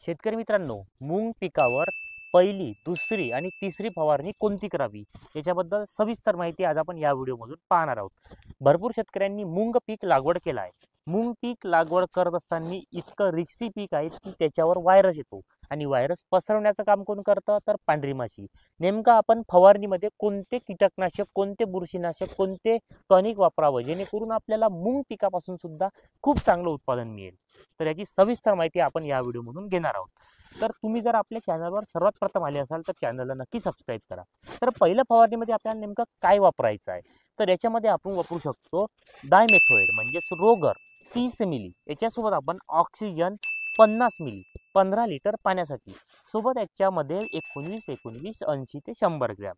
शेतकरी मित्रांनो, मूग पिकावर पहिली, दुसरी आणि तिसरी फवारणी कोणती करावी याच्याबद्दल सविस्तर माहिती आज आपण या व्हिडिओमधून पाहणार आहोत। भरपूर शेतकऱ्यांनी मूग पीक लागवड केला आहे। मूग पीक लागवड करत असताना इतकं रिस्की पीक आहे की त्याच्यावर व्हायरस येतो आणि व्हायरस पसरवण्याचं काम कोण करतं तर पांढरी माशी। नेमका आपण फवारणीमध्ये कोणते कीटकनाशक, कोणते बुरशीनाशक, कोणते टॉनिक वापरावं जेणेकरून आपल्याला मूग पिकापासून सुद्धा खूप चांगलं उत्पादन मिळेल, तर याची सविस्तर माहिती आपण या व्हिडिओमधून घेणार आहोत। तर तुम्ही जर आपल्या चॅनलवर सर्वात प्रथम आले असाल तर चॅनलला नक्की सबस्क्राईब करा। तर पहिल्या फवारणीमध्ये आपल्याला नेमकं काय वापरायचं आहे, तर याच्यामध्ये आपण वापरू शकतो डायमेथोएड म्हणजेच रोगर 30 मिली, याच्यासोबत आपण ऑक्सिजन 50 मिली 15 लिटर पाण्यासाठी, सोबत याच्यामध्ये 19 80 ते 100 ग्रॅम।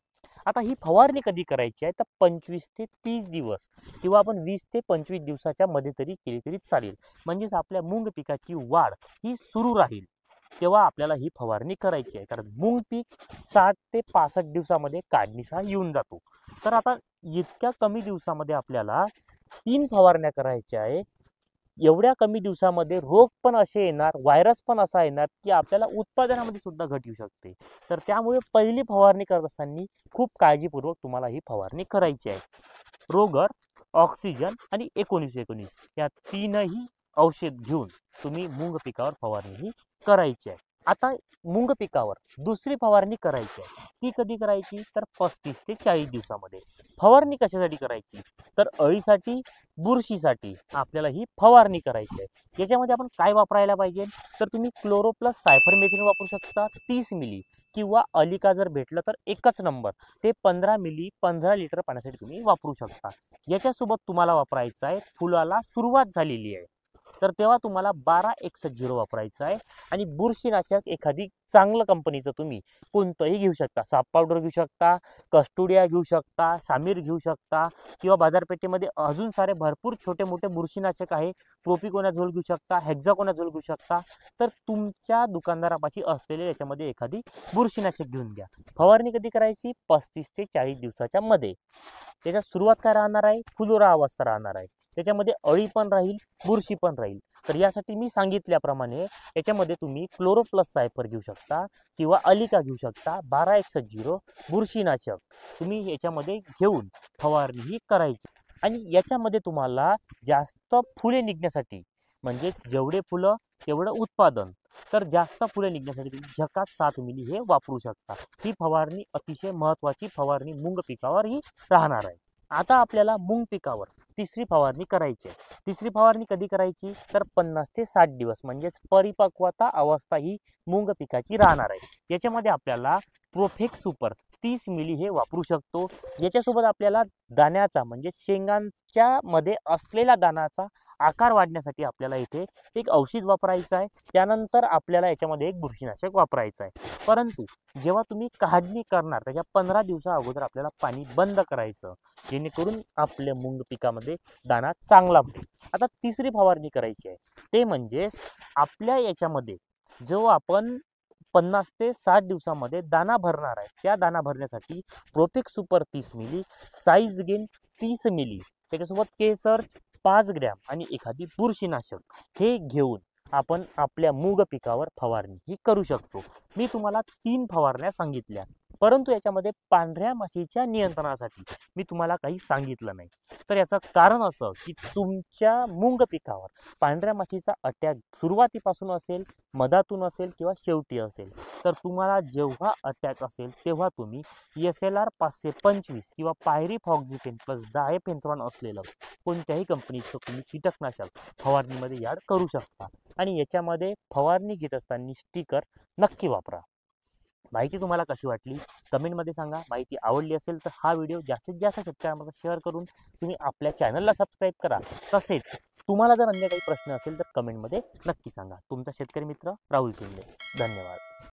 आता ही फवारणी कधी करायची आहे तर 25 ते 30 दिवस किंवा आपण 20 ते 25 दिवसाच्या मध्ये तरी केली तरी चालेल, म्हणजेच आपल्या मूग पिकाची वाढ ही सुरू राहील तेव्हा आपल्याला ही फवारणी करायची आहे। कारण मूग पीक 60 ते 65 दिवसामध्ये काढणीसा येऊन जातो। तर आता इतक्या कमी दिवसामध्ये आपल्याला 3 फवारण्या करायच्या आहे। एवढ्या कमी दिवसामध्ये रोग पण असे येणार, व्हायरस पण असा येणार की आपल्याला उत्पादनामध्ये सुद्धा घट येऊ शकते। तर त्यामुळे पहिली फवारणी करत असताना खूप काळजीपूर्वक तुम्हाला ही फवारणी करायची आहे। रोगर, ऑक्सिजन आणि 19-19 या तीनही औषध घेऊन तुम्ही मूग पिकावर फवारणी ही करायची आहे। आता मूग पिकावर दुसरी फवारणी करायची आहे, ती कधी करायची तर 35 ते 40 दिवसामध्ये। फवारणी कशासाठी करायची तर अळीसाठी, बुरशीसाठी आपल्याला ही फवारणी करायची आहे। याच्यामध्ये आपण काय वापरायला पाहिजे तर तुम्ही क्लोरोप्लस सायफरमेथ्रिन वापरू शकता 30 मिली किंवा अलिका जर भेटलं तर एकच नंबर ते 15 मिली 15 लिटर पाण्यासाठी तुम्ही वापरू शकता। याच्यासोबत तुम्हाला वापरायचं आहे, फुलाला सुरुवात झालेली आहे तर तेव्हा तुम्हाला 12-61 वापरायचं आहे। आणि बुरशीनाशक एखादी चांगलं कंपनीचं तुम्ही कोणतंही घेऊ शकता, साप पावडर घेऊ शकता, कस्टोडिया घेऊ शकता, शामीर घेऊ शकता किंवा बाजारपेठेमध्ये अजून सारे भरपूर छोटे मोठे बुरशीनाशक आहे। प्रोपिकोनाझोल घेऊ शकता, हेक्झाकोनाझोल घेऊ शकता। तर तुमच्या दुकानदारापाशी असलेले याच्यामध्ये एखादी बुरशीनाशक घेऊन घ्या। फवारणी कधी करायची 35 ते 40 दिवसाच्या मध्ये। त्याच्यात सुरुवात काय राहणार आहे, फुलोरा अवस्था राहणार आहे, त्याच्यामध्ये अळी पण राहील, बुरशी पण राहील। तर यासाठी मी सांगितल्याप्रमाणे याच्यामध्ये तुम्ही क्लोरोप्लस सायफर घेऊ शकता किंवा अलिका घेऊ शकता, 12-61 बुरशीनाशक तुम्ही याच्यामध्ये घेऊन फवारणी ही करायची। आणि याच्यामध्ये तुम्हाला जास्त फुले निघण्यासाठी, म्हणजे जेवढे फुलं तेवढं उत्पादन, तर जास्त फुले निघण्यासाठी तुम्ही झकास 7 मिली हे वापरू शकता। ही फवारणी अतिशय महत्त्वाची फवारणी मूग पिकावर ही राहणार आहे। आता आपल्याला मूग पिकावर तिसरी फवारणी करायची आहे। तिसरी फवारणी कधी करायची तर 50 ते 60 दिवस म्हणजेच परिपक्वता अवस्था ही मूग पिकाची राहणार आहे। याच्यामध्ये आपल्याला प्रोफेक्स सुपर 30 मिली हे वापरू शकतो। याच्यासोबत आपल्याला दाण्याचा म्हणजे शेंगांच्या मध्ये असलेला दाण्याचा आकार वाढण्यासाठी आपल्याला इथे एक औषध वापरायचं आहे। त्यानंतर आपल्याला याच्यामध्ये एक बुरशीनाशक वापरायचं आहे। परंतु जेव्हा तुम्ही काढणी करणार त्याच्या 15 दिवसा अगोदर आपल्याला पाणी बंद करायचं, जेणेकरून आपल्या मूग पिकामध्ये दाणा चांगला पडेल। आता तिसरी फवारणी करायची आहे, ते म्हणजे आपल्या याच्यामध्ये जो आपण 50 ते 60 दिवसामध्ये दाना भरणार आहे, त्या दाना भरण्यासाठी प्रोफेक्स सुपर 30 मिली, साईज गेन 30 मिली, त्याच्यासोबत केसर 5 ग्रॅम आणि एखादी बुरशीनाशक हे घेऊन आपण आपल्या मूग पिकावर फवारणी ही करू शकतो। मी तुम्हाला 3 फवारण्या सांगितल्या, परंतु याच्यामध्ये पांढऱ्या माशीच्या नियंत्रणासाठी मी तुम्हाला काही सांगितलं नाही। तर याचं कारण असं की तुमच्या मूग पिकावर पांढऱ्या माशीचा अटॅक सुरुवातीपासून असेल, मधातून असेल किंवा शेवटी असेल, तर तुम्हाला जेव्हा अटॅक असेल तेव्हा तुम्ही SLR 525 किंवा पायरीफॉक्झिपेन प्लस डायफेन्थ्रॉन असलेलं कोणत्याही कंपनीचं तुम्ही कीटकनाशक फवारणीमध्ये ॲड करू शकता। आणि याच्यामध्ये फवारणी घेत असताना स्टिकर नक्की वापरा। माहिती तुम्हाला कशी वाटली कमेंटमध्ये सांगा। माहिती आवडली असेल तर हा व्हिडिओ जास्तीत जास्त शेतकऱ्यांमध्ये शेअर करून तुम्ही आपल्या चॅनलला सबस्क्राईब करा। तसेच तुम्हाला जर अन्य काही प्रश्न असेल तर कमेंटमध्ये नक्की सांगा। तुमचा शेतकरी मित्र राहुल शिंदे। धन्यवाद।